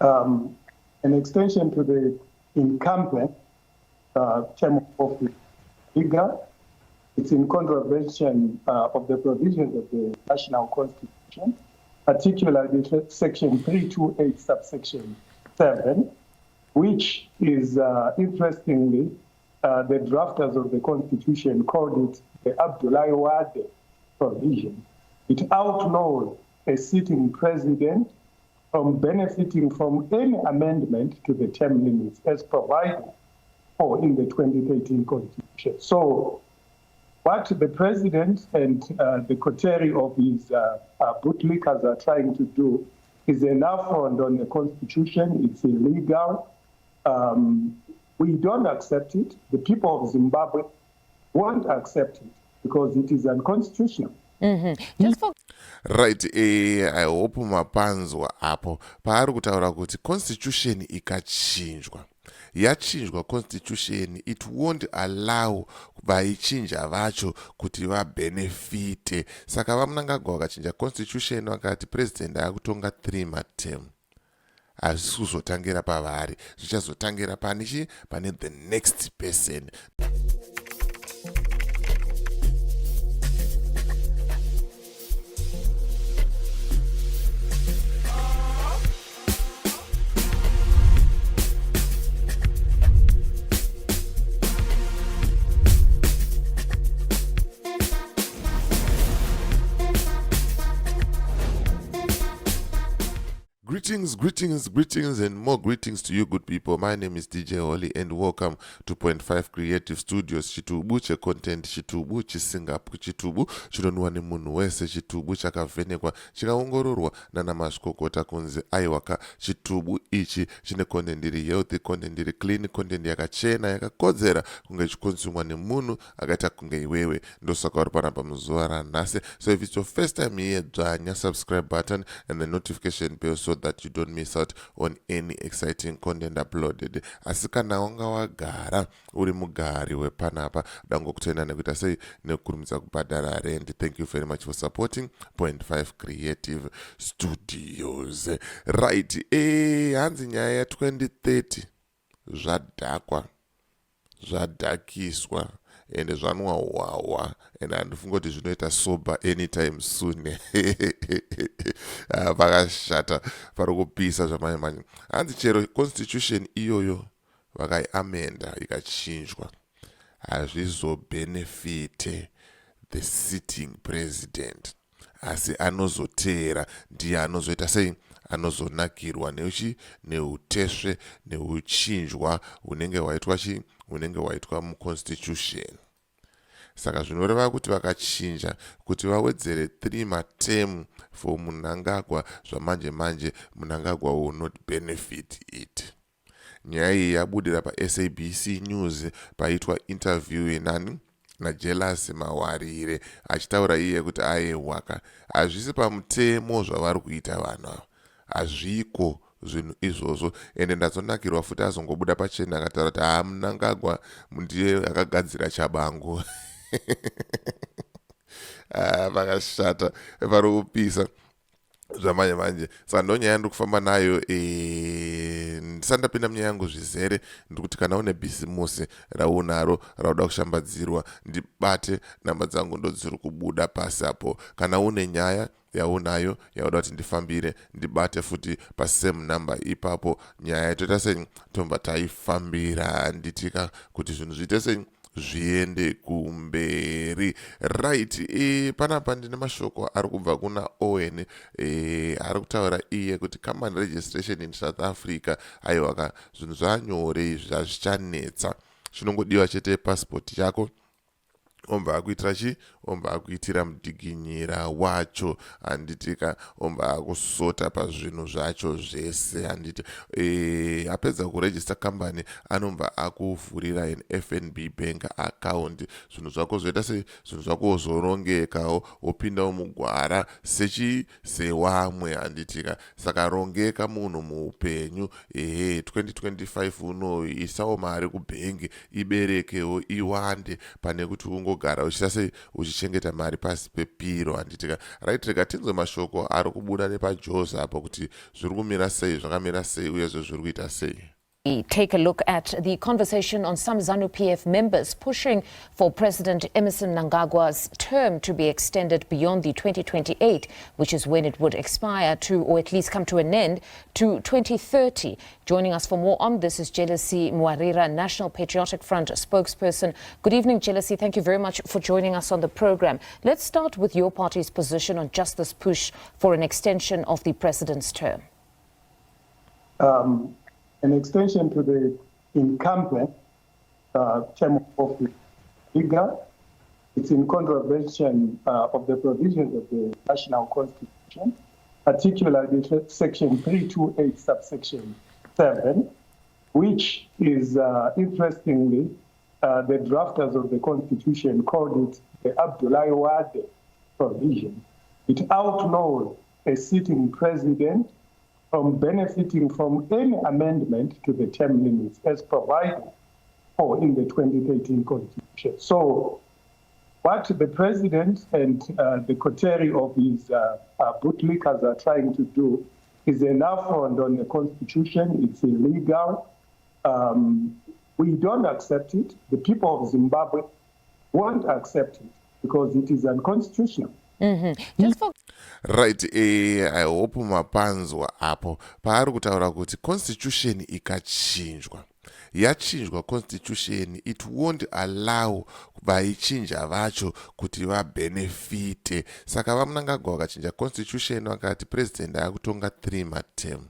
an extension to the incumbent term of office legal. It's in contravention of the provisions of the National Constitution, particularly Section 328, subsection 7, which is, interestingly, the drafters of the Constitution called it the Abdullahi Wade provision. It outlaws a sitting president from benefiting from any amendment to the term limits as provided for in the 2013 Constitution. So what the president and the coterie of his bootlickers are trying to do is an affront on the Constitution. It's illegal. We don't accept it. The people of Zimbabwe won't accept it because it is unconstitutional. Just for Right, I hope mapanzwa apo paari kutaura kuti constitution ikachinjwa yachinjwa constitution, it won't allow vaichinja vacho kuti vabenefite. Saka vamunangagwa vakachinja constitution vakati president akutonga 3 materm. Hazvisi kuzotangira pavari, zvichazotangira pane the next person. Greetings, and more greetings to you, good people. My name is DJ Holly, and welcome to Point 5 Creative Studios. Chitubu che content, chitubu chisingapu, chitubu chidonwa ne munhu wese, chitubu chakavhenekwa chikaongororwa nana mazvikokota kunzi aiwaka chitubu ichi chine content iri healthy, content iri clean, content yakachena yakakodzera kunge chikonsumwa nemunhu akaita kunge iwewe. Ndosaka uri panapa muzuva ranhasi. So if it's your first time here, dzvanya subscribe button and the notification bell so that you don't miss out on any exciting content uploaded. Asi kana wanga wagara uri mugari wepanapa dangokutoenda nekuita sei nekurumidza kubhadhara rent. Thank you very much for supporting Point 5 Creative Studios. Right, hanzi nyaya 2030 zvadhakwa zvadhakiswa ende zvanwawawa ende handifunga kuti zvinoita sober anytime soon. Vakashata pari kupisa zvamanye. Hanzi chero constitution iyoyo vakaiamenda ikachinjwa, hazvizobenefite the sitting president, asi anozoteera ndiye anozoita sei, anozonakirwa neutesve neuchinjwa unenge waitwa muconstitution. Saka zvinoreva kuti vakachinja kuti vawedzere 3 materm for Mnangagwa zvamanje Mnangagwa will not benefit it. Nyaya iyi yabudira paSABC News paitwa interview yenani naJealousy Mawarire achitaura iye kuti aiwaka hazvisi pamutemo zvavari kuita vanhu ava, hazviko zvinhu izvozvo. Ende ndazonakirwa futi azongobuda pachena akataura kuti Mnangagwa ndiye akagadzira chabangu. Vakashata vari kupisa zvamanje. Saka ndonyaya ndiri kufamba nayo. Ndisandapinda munyaya yangu zvizere, ndikuti kana une bhisimusi raunaro rauda kushambadzirwa, ndibate, namba dzangu ndodziri kubuda pasi apo. Kana une nyaya yaunayo yauda kuti ndifambire, ndibate futi pasame number ipapo. Nyaya toita sei tomba taifambira nditika kuti zvinhu zviite sei zviende kumberi. Right, panapa ndine mashoko ari kubva kuna Owen ari kutaura iye kuti company registration in South Africa aiwaka zvinhu zvanyore izvi hazvichanetsa, chinongodiwa chete passport yako. Omba akuitira chi? Omba akuitira mudiginyira wacho, handitika omba akusota pazvinhu zvacho zvese, handiti apedza kuregister company anomba akuvhurira an FNB bank account. Zvinhu zvako zvoita sei? Zvinhu zvako zorongekawo, opindawo mugwara sewamwe, handitika. Saka rongeka munhu muupenyu. 2025 uno isawo mari kubhengi iberekewo iwande pane kuti kungogara uchita sei uchichengeta mari pasi pepiro handitika right. Rega tinzwe mashoko ari kubuda nepajaws apo kuti zviri kumira sei, zvakamira sei uyezve zviri kuita sei. Take a look at the conversation on some ZANU-PF members pushing for President Emmerson Mnangagwa's term to be extended beyond the 2028, which is when it would expire to, or at least come to an end, to 2030. Joining us for more on this is Jealousy Mawarire, National Patriotic Front spokesperson. Good evening, Jealousy. Thank you very much for joining us on the program. Let's start with your party's position on just this push for an extension of the president's term. An extension to the incumbent term of office legal. It's in contravention of the provisions of the National Constitution, particularly Section 328, subsection 7, which is, interestingly, the drafters of the Constitution called it the Abdullahi Wade provision. It outlaws a sitting president from benefiting from any amendment to the term limits as provided for in the 2013 Constitution. So what the president and the coterie of his bootlickers are trying to do is an affront on the Constitution. It's illegal. We don't accept it. The people of Zimbabwe won't accept it because it is unconstitutional. Just for Right, I hope mapanzwa apo paari kutaura kuti constitution ikachinjwa, yachinjwa constitution, it won't allow vaichinja vacho kuti vabenefite. Saka vaMnangagwa vakachinja constitution vakati president akutonga 3 materm.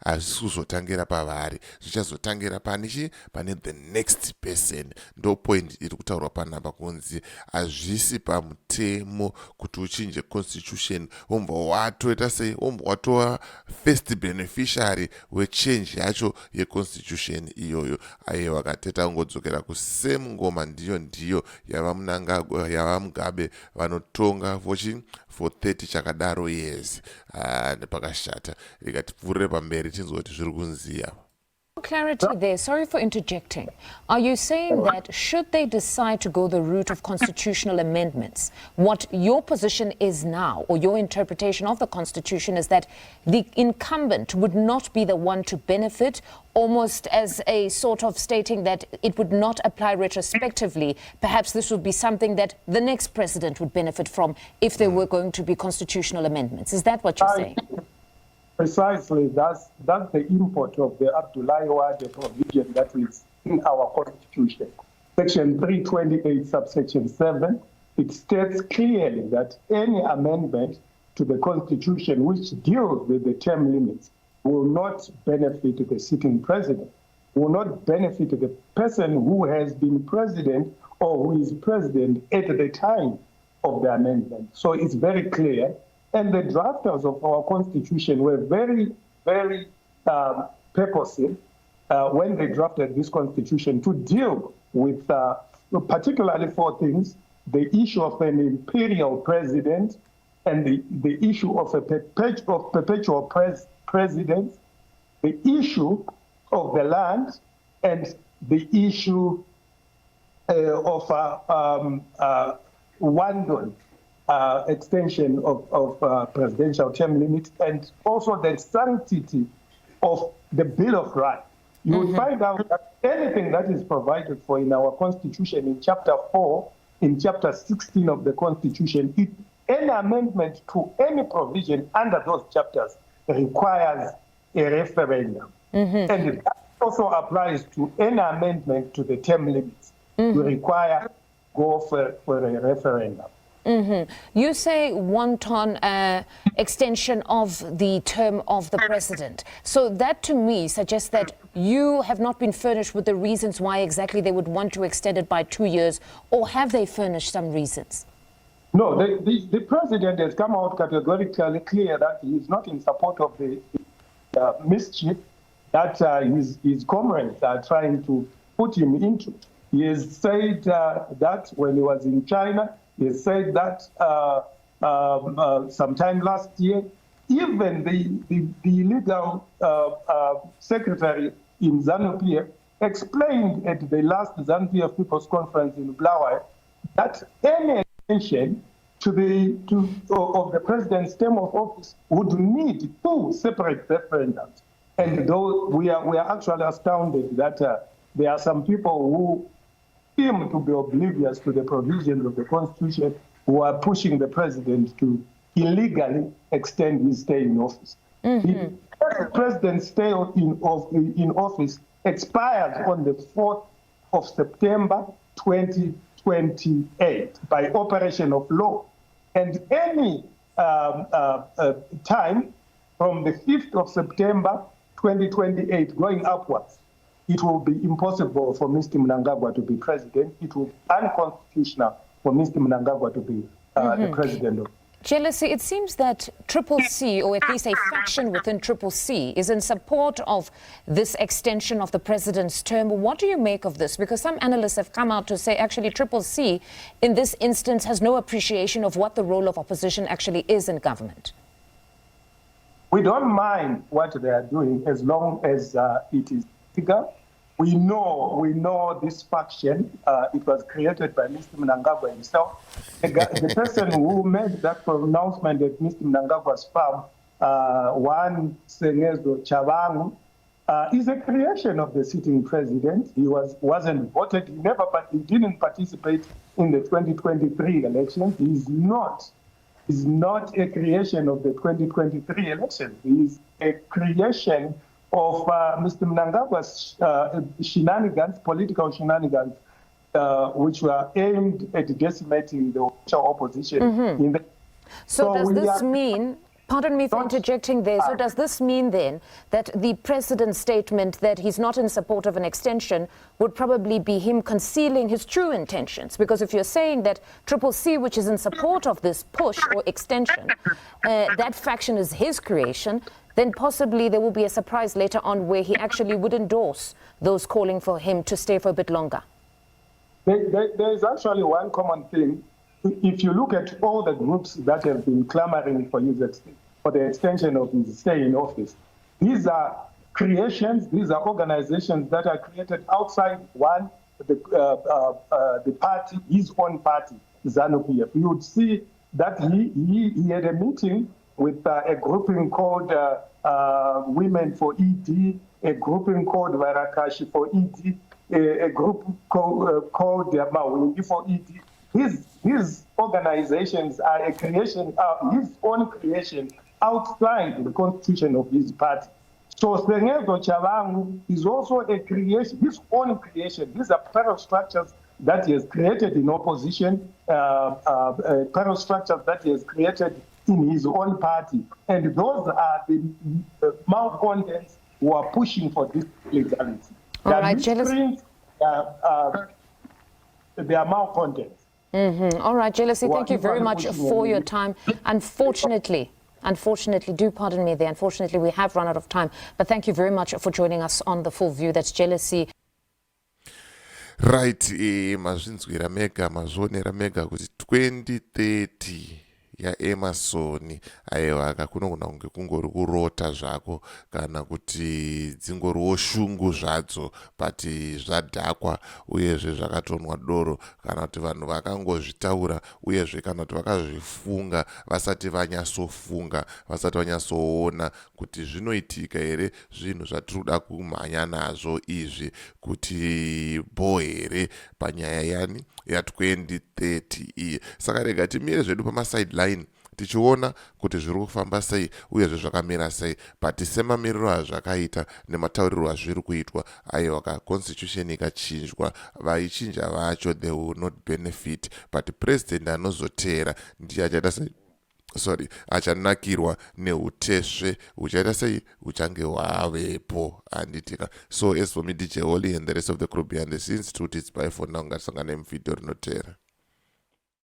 Hazvisi kuzotangira pavari, zvichazotangira pane the next person. Ndo point iri kutaurwa panapa kunzi hazvisi pamutemo kuti uchinje constitution wombva watoita sei, wombva watova first beneficiary wechange yacho yeconstitution iyoyo. Aiye vakateta kungodzokera kusame ngoma ndiyo yavaMnangagwa yavaMugabe vanotonga for 30 chakadaro years. Nepakashata ikatipfuurire pamberi tinzwa kuti zviri kunziya. clarity there, sorry for interjecting. Are you saying that should they decide to go the route of constitutional amendments, what your position is now, or your interpretation of the Constitution, is that the incumbent would not be the one to benefit, almost as a sort of stating that it would not apply retrospectively? Perhaps this would be something that the next president would benefit from if there were going to be constitutional amendments. Is that what you're saying? Precisely, that's the import of the Abdullahi Wade provision that is in our Constitution. Section 328, subsection 7, it states clearly that any amendment to the Constitution which deals with the term limits will not benefit the sitting president, will not benefit the person who has been president or who is president at the time of the amendment. So it's very clear. And the drafters of our Constitution were very, very purposive when they drafted this Constitution to deal with particularly 4 things: the issue of an imperial president, and the issue of a perpetual president, the issue of the land, and the issue of Wandon. Extension of presidential term limit, and also the sanctity of the Bill of Rights. You will find out that anything that is provided for in our Constitution in Chapter 4, in Chapter 16 of the Constitution, any amendment to any provision under those chapters requires a referendum. And that also applies to any amendment to the term limits. You require go for a referendum. You say wanton extension of the term of the president. So that to me suggests that you have not been furnished with the reasons why exactly they would want to extend it by 2 years, or have they furnished some reasons? No, the president has come out categorically clear that he is not in support of the mischief that his comrades are trying to put him into. He has said that when he was in China. He said that sometime last year. Even the legal secretary in ZANU-PF explained at the last ZANU-PF People's Conference in Bulawayo that any extension of the president's term of office would need 2 separate referendums. And though we are actually astounded that there are some people who seem to be oblivious to the provisions of the Constitution who are pushing the president to illegally extend his stay in office. The president's stay in office expires on the 4th of September 2028 by operation of law. And any time from the 5th of September 2028 going upwards, it will be impossible for Mr. Mnangagwa to be president. It will be unconstitutional for Mr. Mnangagwa to be the president of. Jealousy, it seems that Triple C, or at least a faction within Triple C, is in support of this extension of the president's term. What do you make of this? Because some analysts have come out to say actually Triple C, in this instance, has no appreciation of what the role of opposition actually is in government. We don't mind what they are doing as long as it is legal. We know this faction. It was created by Mr. Mnangagwa himself. The person who made that pronouncement at Mr. Mnangagwa's farm, Juan Sengezo Chavangu, is a creation of the sitting president. He wasn't voted. He didn't participate in the 2023 elections. He's not a creation of the 2023 elections. He is a creation of Mr. Mnangagwa's shenanigans, political shenanigans, which were aimed at decimating the official opposition. So does this mean, pardon me for interjecting there, so does this mean then that the president's statement that he's not in support of an extension would probably be him concealing his true intentions? Because if you're saying that Triple C, which is in support of this push or extension, that faction is his creation, then possibly there will be a surprise later on where he actually would endorse those calling for him to stay for a bit longer. There is actually one common thing. If you look at all the groups that have been clamoring for the extension of his stay in office, these are creations, these are organizations that are created outside the party, his own party, ZANU-PF. You would see that he had a meeting with a grouping called Women for ED, a grouping called Varakashi for ED, a group called Mawingi for ED. His organizations are a creation, his own creation outside the constitution of his party. So Sengezo Chavangu is also a creation, his own creation. These are parallel structures that he has created in opposition, parallel structures that he has created in his own party. And those are the malcontents who are pushing for this legality. All right, Jealousy. They are malcontents. All right, Jealousy, thank you very much for your time. Unfortunately, do pardon me there, unfortunately we have run out of time, but thank you very much for joining us on The Full View. That's Jealousy. Right, mazvinzwira mega, mazvionera mega kuti 2030 yaEmerson aiwa kunogona kunge kungori kurota zvako kana kuti dzingoriwo shungu zvadzo pati zvadhakwa uyezve zvakatonwa doro kana kuti vanhu vakangozvitaura uyezve kana kuti vakazvifunga vasati vanyatsofunga vasati vanyatsoona kuti zvinoitika here zvinhu zvatinoda kumhanya nazvo izvi kuti bho here panyaya yani ya2030 iyi. Saka rega timire zvedu pamasideline tichiona kuti zviri kufamba sei uyezve zvakamira sei, but semamiriro azvakaita nematauriro azviri kuitwa aiwa constitution ikachinjwa, vaichinja vacho they will not benefit, but president anozoteera ndiye achaita sei achanakirwa neutesve uchaita sei uchange hwavepo handitika. So as for me, DJ Holly and the rest of the crew behind the scenes, truth is bye for now. Ngatisangane muvhidhiyo rinotevera.